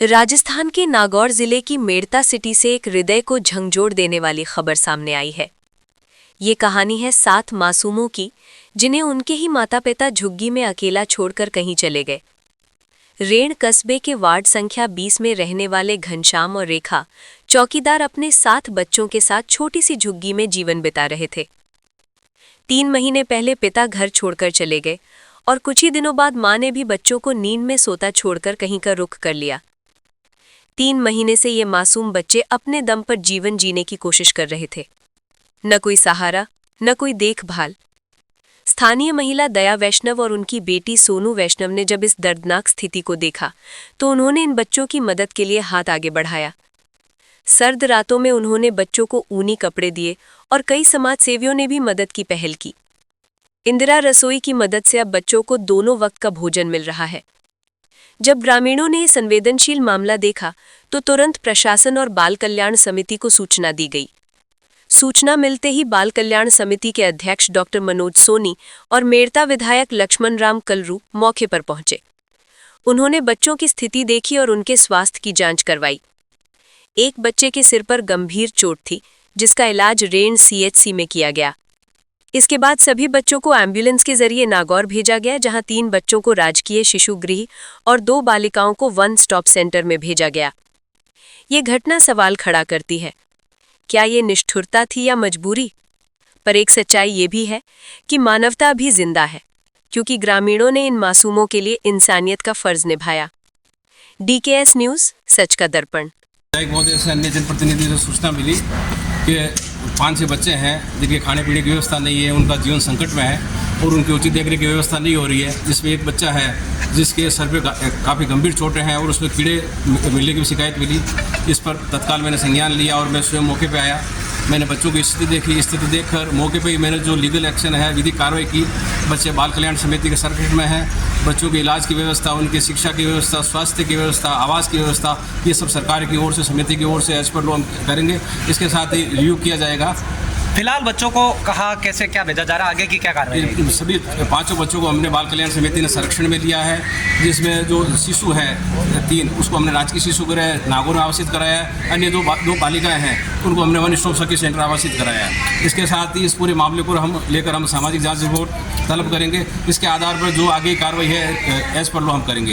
राजस्थान के नागौर जिले की मेड़ता सिटी से एक हृदय को झंझोड़ देने वाली खबर सामने आई है। ये कहानी है 7 मासूमों की, जिन्हें उनके ही माता पिता झुग्गी में अकेला छोड़कर कहीं चले गए। रेण कस्बे के वार्ड संख्या 20 में रहने वाले घनश्याम और रेखा चौकीदार अपने 7 बच्चों के साथ छोटी सी झुग्गी में जीवन बिता रहे थे। 3 महीने पहले पिता घर छोड़कर चले गए और कुछ ही दिनों बाद मां ने भी बच्चों को नींद में सोता छोड़कर कहीं का रुख कर लिया। 3 महीने से ये मासूम बच्चे अपने दम पर जीवन जीने की कोशिश कर रहे थे। न कोई सहारा, न कोई देखभाल। स्थानीय महिला दया वैष्णव और उनकी बेटी सोनू वैष्णव ने जब इस दर्दनाक स्थिति को देखा तो उन्होंने इन बच्चों की मदद के लिए हाथ आगे बढ़ाया। सर्द रातों में उन्होंने बच्चों को ऊनी कपड़े दिए और कई समाज सेवियों ने भी मदद की पहल की। इंदिरा रसोई की मदद से अब बच्चों को दोनों वक्त का भोजन मिल रहा है। जब ग्रामीणों ने संवेदनशील मामला देखा तो तुरंत प्रशासन और बाल कल्याण समिति को सूचना दी गई। सूचना मिलते ही बाल कल्याण समिति के अध्यक्ष डॉक्टर मनोज सोनी और मेड़ता विधायक लक्ष्मण राम कलरू मौके पर पहुंचे। उन्होंने बच्चों की स्थिति देखी और उनके स्वास्थ्य की जांच करवाई। एक बच्चे के सिर पर गंभीर चोट थी, जिसका इलाज रेण CHC में किया गया। इसके बाद सभी बच्चों को एम्बुलेंस के जरिए नागौर भेजा गया, जहां 3 बच्चों को राजकीय शिशु गृह और 2 बालिकाओं को वन स्टॉप सेंटर में भेजा गया। ये घटना सवाल खड़ा करती है, क्या ये निष्ठुरता थी या मजबूरी? पर एक सच्चाई ये भी है कि मानवता भी जिंदा है, क्योंकि ग्रामीणों ने इन मासूमों के लिए इंसानियत का फर्ज निभाया। DKS न्यूज़, सच का दर्पण। अन्य जनप्रतिनिधि से सूचना मिली कि 5-6 बच्चे हैं जिनके खाने पीने की व्यवस्था नहीं है, उनका जीवन संकट में है और उनकी उचित देखरेख की व्यवस्था नहीं हो रही है। जिसमें एक बच्चा है जिसके सर पे काफ़ी गंभीर चोटें हैं और उसमें कीड़े मिलने की शिकायत मिली। इस पर तत्काल मैंने संज्ञान लिया और मैं स्वयं मौके पे आया। मैंने बच्चों की स्थिति देखी। स्थिति देखकर मौके पे ही मैंने जो लीगल एक्शन है, विधिक कार्रवाई की। बच्चे बाल कल्याण समिति के सर्किट में हैं। बच्चों के इलाज की व्यवस्था, उनकी शिक्षा की व्यवस्था, स्वास्थ्य की व्यवस्था, आवास की व्यवस्था, ये सब सरकार की ओर से, समिति की ओर से एज पर हम करेंगे। इसके साथ ही रिव्यू किया जाएगा। फिलहाल बच्चों को कहाँ कैसे क्या भेजा जा रहा है, आगे की क्या कार्रवाई है? सभी 5 बच्चों को हमने बाल कल्याण समिति ने संरक्षण में लिया है, जिसमें जो शिशु है 3, उसको हमने राजकीय शिशु गृह नागौर में आवासित कराया है। अन्य 2 बालिकाएं हैं, उनको हमने वन स्टॉप सखी सेंटर आवासित कराया है। इसके साथ ही इस पूरे मामले को हम सामाजिक जांच रिपोर्ट तलब करेंगे। इसके आधार पर जो आगे कार्रवाई है एज पर लो हम करेंगे।